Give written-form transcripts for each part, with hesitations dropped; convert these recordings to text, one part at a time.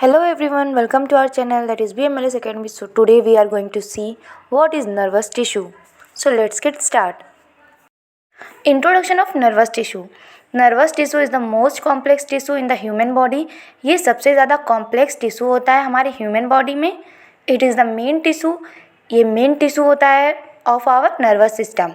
Hello everyone, welcome to our channel, that is BMLS Academy. So today we are going to see what is nervous tissue. So let's get start. Introduction of nervous tissue. Nervous tissue is the most complex tissue in the human body. ये सबसे ज़्यादा complex tissue होता है हमारे human body में. It is the main tissue. ये main tissue होता है of our nervous system.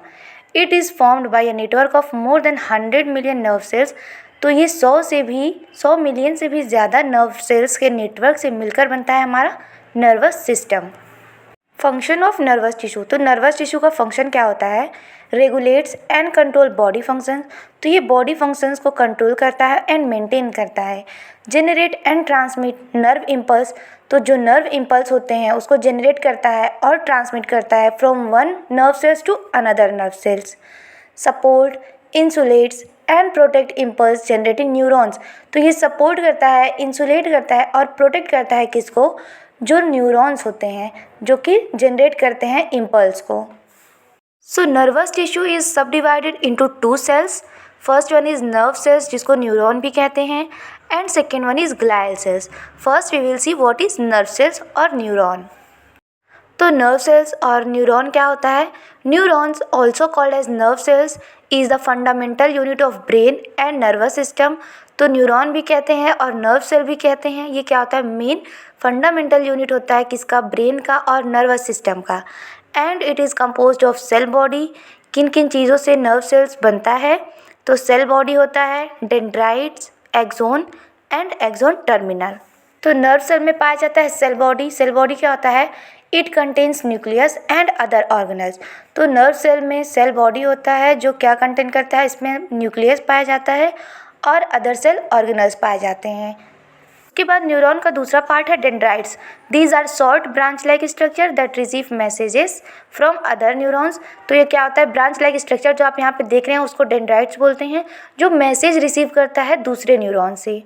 It is formed by a network of more than 100 million nerve cells. तो ये 100 मिलियन से भी ज़्यादा नर्व सेल्स के नेटवर्क से मिलकर बनता है हमारा nervous system. Function of nervous tissue. तो नर्वस टिश्यू का फंक्शन क्या होता है? Regulates and control body functions. तो ये बॉडी फंक्शंस को कंट्रोल करता है एंड मेंटेन करता है. Generate and transmit nerve impulse. तो जो नर्व इम्पल्स होते हैं उसको जनरेट करता है और ट्रांसमिट करता है from one nerve cells to another nerve cells. Support, insulates and protect impulse generating neurons. तो ये सपोर्ट करता है, इंसुलेट करता है और प्रोटेक्ट करता है किसको? जो न्यूरॉन्स होते हैं जो कि जनरेट करते हैं इम्पल्स को. So nervous tissue is subdivided into 2 cells. First one is nerve cells जिसको न्यूरॉन भी कहते हैं and second one is glial cells. First we will see what is nerve cells और न्यूरॉन. तो nerve cells और neuron क्या होता है? Neurons also called as nerve cells is the fundamental unit of brain and nervous system. तो neuron भी कहते हैं और नर्व सेल भी कहते हैं. ये क्या होता है? मेन फंडामेंटल यूनिट होता है किसका? ब्रेन का और नर्वस सिस्टम का. And it is composed of cell body. किन किन चीज़ों से नर्व सेल्स बनता है? तो सेल बॉडी होता है, dendrites, axon and axon terminal. तो नर्व सेल में पाया जाता है सेल बॉडी. सेल बॉडी क्या होता है? It contains nucleus and other organelles. तो नर्व सेल में सेल बॉडी होता है जो क्या कंटेन करता है? इसमें न्यूक्लियस पाया जाता है और अदर सेल ऑर्गेनल्स पाए जाते हैं. उसके बाद न्यूरॉन का दूसरा पार्ट है dendrites. These are short branch like structure that receive messages from other neurons. तो ये क्या होता है? ब्रांच लाइक स्ट्रक्चर जो आप यहाँ पे देख रहे हैं उसको डेंड्राइट्स बोलते हैं, जो मैसेज रिसीव करता है दूसरे न्यूरॉन से.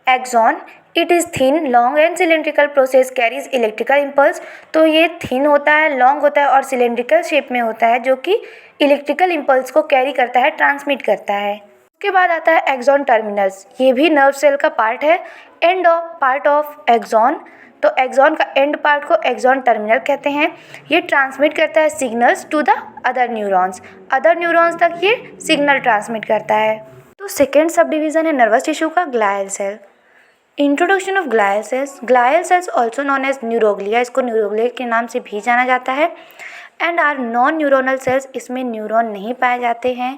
Axon, it is thin, long and cylindrical process carries electrical impulse. तो ये थिन होता है, लॉन्ग होता है और सिलेंड्रिकल शेप में होता है जो कि इलेक्ट्रिकल इम्पल्स को कैरी करता है, ट्रांसमिट करता है. उसके बाद आता है एक्सॉन टर्मिनल्स. ये भी नर्व सेल का पार्ट है, end of part of axon. तो एक्सॉन का एंड पार्ट को एक्सॉन टर्मिनल कहते हैं. ये ट्रांसमिट करता है signals to the other neurons. Other neurons तक ये सिग्नल ट्रांसमिट करता है. तो सेकेंड सब डिवीज़न है नर्वस टिश्यू का, glial cell. Introduction of glial cells. Glial cells also known as neuroglia. इसको न्यूरोग्लिया के नाम से भी जाना जाता है. And are non neuronal cells. इसमें न्यूरॉन नहीं पाए जाते हैं.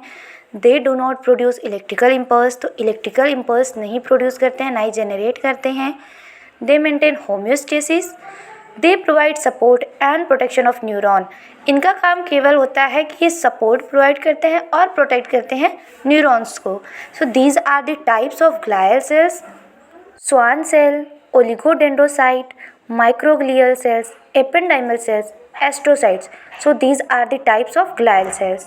They do not produce electrical impulse. तो इलेक्ट्रिकल इम्पल्स नहीं प्रोड्यूस करते हैं, ना ही जनरेट करते हैं. They maintain homeostasis. They provide support and protection of neuron. इनका काम केवल होता है कि ये सपोर्ट प्रोवाइड करते हैं और प्रोटेक्ट करते हैं न्यूरॉन्स को. So these are the types of glial cells: Schwann cell, oligodendrocyte, microglial cells, ependymal cells, astrocytes. So these are the types of glial cells.